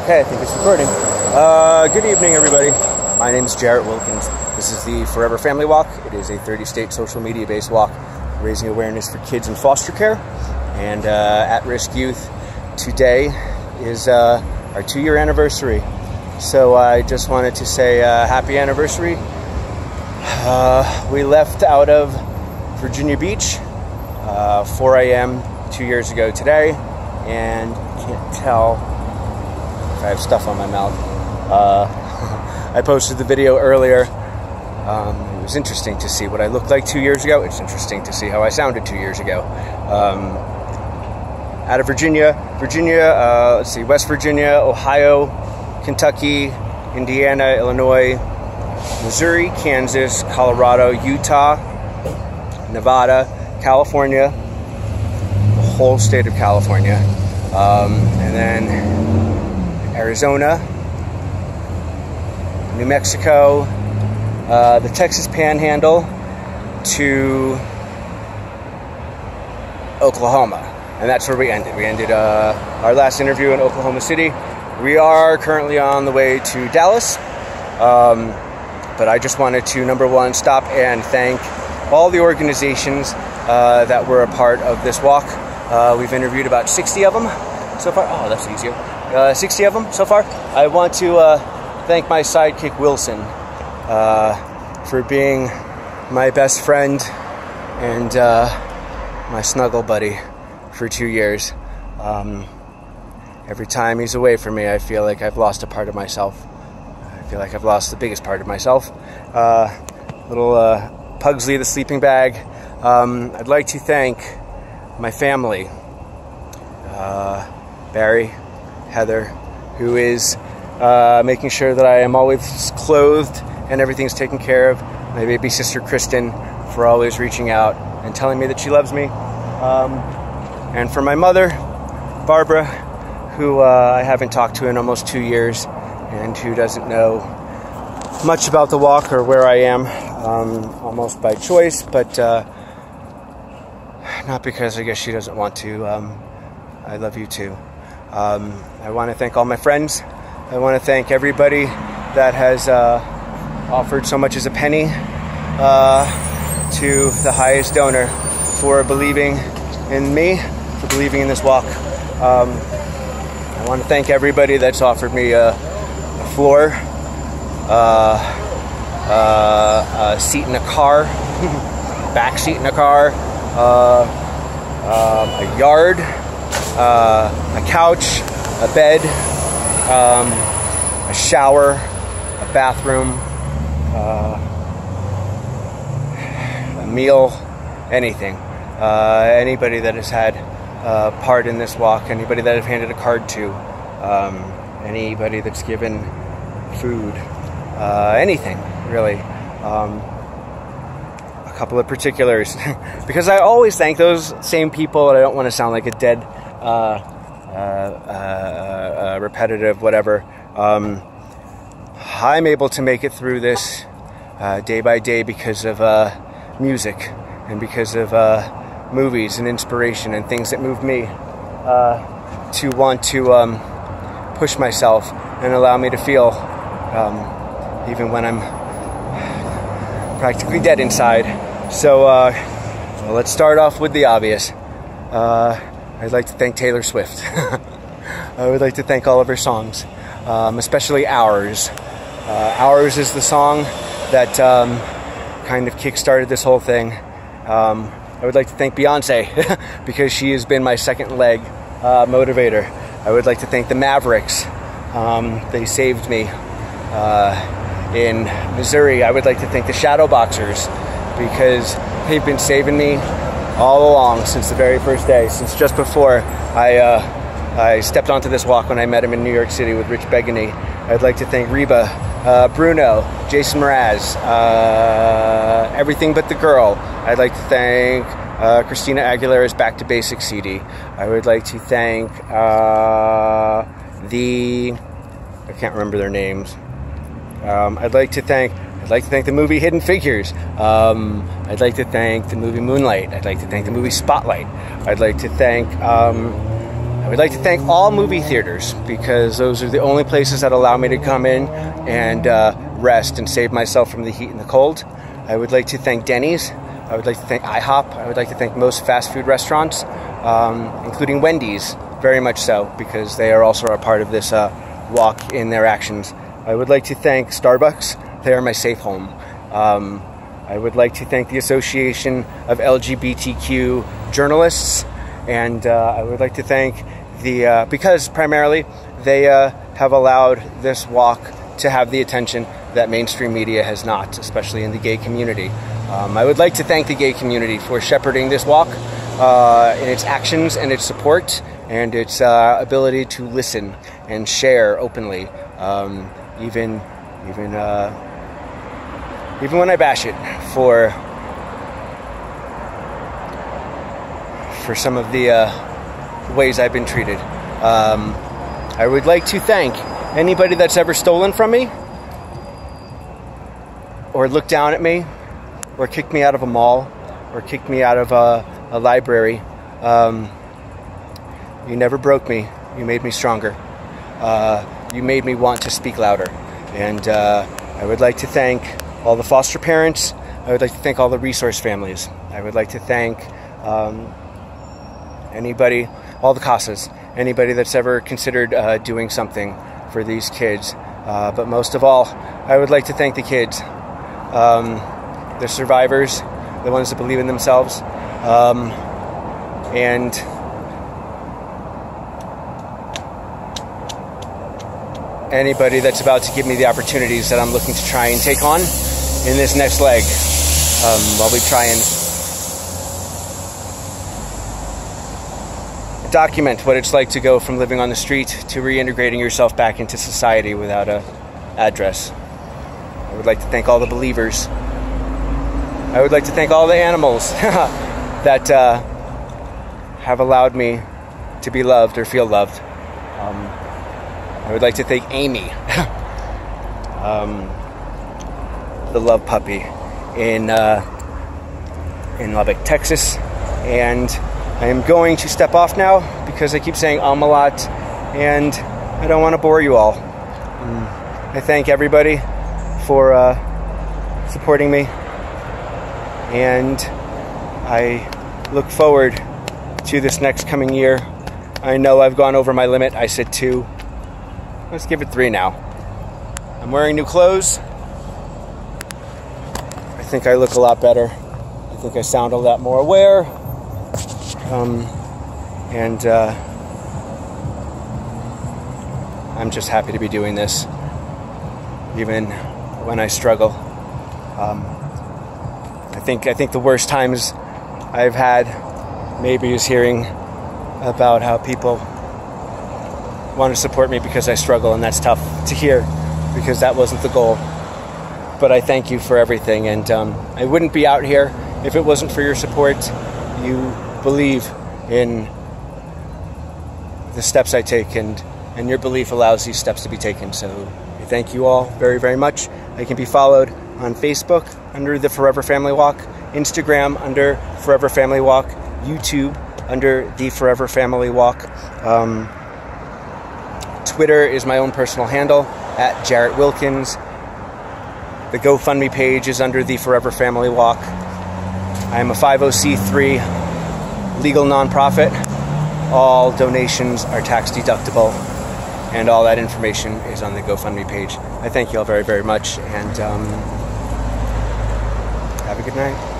Okay, I think it's recording. Good evening, everybody. My name is Jarrett Wilkins. This is the Forever Family Walk. It is a 30-state social media-based walk raising awareness for kids in foster care and at-risk youth. Today is our 2-year anniversary. So I just wanted to say happy anniversary. We left out of Virginia Beach 4 a.m. 2 years ago today, and I can't tell I have stuff on my mouth. I posted the video earlier. It was interesting to see what I looked like 2 years ago. It's interesting to see how I sounded 2 years ago. Out of Virginia, let's see, West Virginia, Ohio, Kentucky, Indiana, Illinois, Missouri, Kansas, Colorado, Utah, Nevada, California, the whole state of California, and then Arizona, New Mexico, the Texas Panhandle to Oklahoma. And that's where we ended. We ended our last interview in Oklahoma City. We are currently on the way to Dallas. But I just wanted to, number one, stop and thank all the organizations that were a part of this walk. We've interviewed about 60 of them so far. Oh, that's easier. 60 of them so far. I want to thank my sidekick Wilson for being my best friend and my snuggle buddy for 2 years. Every time he's away from me, I feel like I've lost a part of myself. I feel like I've lost the biggest part of myself. Little Pugsley, the sleeping bag. I'd like to thank my family, Barry, Heather, who is making sure that I am always clothed and everything's taken care of. My baby sister Kristen for always reaching out and telling me that she loves me. And for my mother, Barbara, who I haven't talked to in almost 2 years and who doesn't know much about the walk or where I am, almost by choice, but not because I guess she doesn't want to. I love you too. I want to thank all my friends. I want to thank everybody that has offered so much as a penny to the highest donor for believing in me, for believing in this walk. I want to thank everybody that's offered me a floor, a seat in a car, back seat in a car, a yard, a couch, a bed, a shower, a bathroom, a meal, anything. Anybody that has had part in this walk, anybody that I've handed a card to, anybody that's given food, anything really. A couple of particulars, because I always thank those same people, and I don't want to sound like a dead, repetitive whatever. I'm able to make it through this day by day because of music and because of movies and inspiration and things that move me to want to push myself and allow me to feel even when I'm practically dead inside. So well, let's start off with the obvious. I'd like to thank Taylor Swift. I would like to thank all of her songs, especially Ours. Ours is the song that kind of kick-started this whole thing. I would like to thank Beyonce because she has been my second leg motivator. I would like to thank the Mavericks. They saved me in Missouri. I would like to thank the Shadow Boxers because they've been saving me all along since the very first day, since just before I stepped onto this walk when I met him in New York City with Rich Begany. I'd like to thank Reba, Bruno, Jason Mraz, Everything But the Girl. I'd like to thank Christina Aguilera's Back to Basics CD. I would like to thank I can't remember their names. I'd like to thank the movie Hidden Figures. I'd like to thank the movie Moonlight. I'd like to thank the movie Spotlight. I'd like to thank I would like to thank all movie theaters, because those are the only places that allow me to come in and rest and save myself from the heat and the cold. I would like to thank Denny's. I would like to thank IHOP. I would like to thank most fast food restaurants, including Wendy's, very much so, because they are also a part of this walk in their actions. I would like to thank Starbucks. They are my safe home. I would like to thank the Association of LGBTQ Journalists, and I would like to thank because primarily they have allowed this walk to have the attention that mainstream media has not, especially in the gay community. I would like to thank the gay community for shepherding this walk in its actions and its support and its ability to listen and share openly, even when I bash it for some of the ways I've been treated. I would like to thank anybody that's ever stolen from me, or looked down at me, or kicked me out of a mall, or kicked me out of a library. You never broke me. You made me stronger. You made me want to speak louder. And I would like to thank all the foster parents. I would like to thank all the resource families. I would like to thank anybody, all the CASAs, anybody that's ever considered doing something for these kids. But most of all, I would like to thank the kids, the survivors, the ones that believe in themselves, and anybody that's about to give me the opportunities that I'm looking to try and take on in this next leg, while we try and document what it's like to go from living on the street to reintegrating yourself back into society without an address. I would like to thank all the believers. I would like to thank all the animals that have allowed me to be loved or feel loved. I would like to thank Amy, the love puppy in Lubbock, Texas. And I am going to step off now because I keep saying a lot, and I don't want to bore you all. I thank everybody for supporting me, and I look forward to this next coming year. I know I've gone over my limit. I said 2. Let's give it 3 now. I'm wearing new clothes. I think I look a lot better. I think I sound a lot more aware. And I'm just happy to be doing this, even when I struggle. I think the worst times I've had maybe is hearing about how people want to support me because I struggle, and that's tough to hear because that wasn't the goal. But I thank you for everything, and I wouldn't be out here if it wasn't for your support. You believe in the steps I take, and your belief allows these steps to be taken. So I thank you all very, very much. I can be followed on Facebook under the Forever Family Walk, Instagram under Forever Family Walk, YouTube under the Forever Family Walk. Twitter is my own personal handle, at Jarrett Wilkins. The GoFundMe page is under the Forever Family Walk. I am a 50c3 legal nonprofit. All donations are tax deductible, and all that information is on the GoFundMe page. I thank you all very, very much, and have a good night.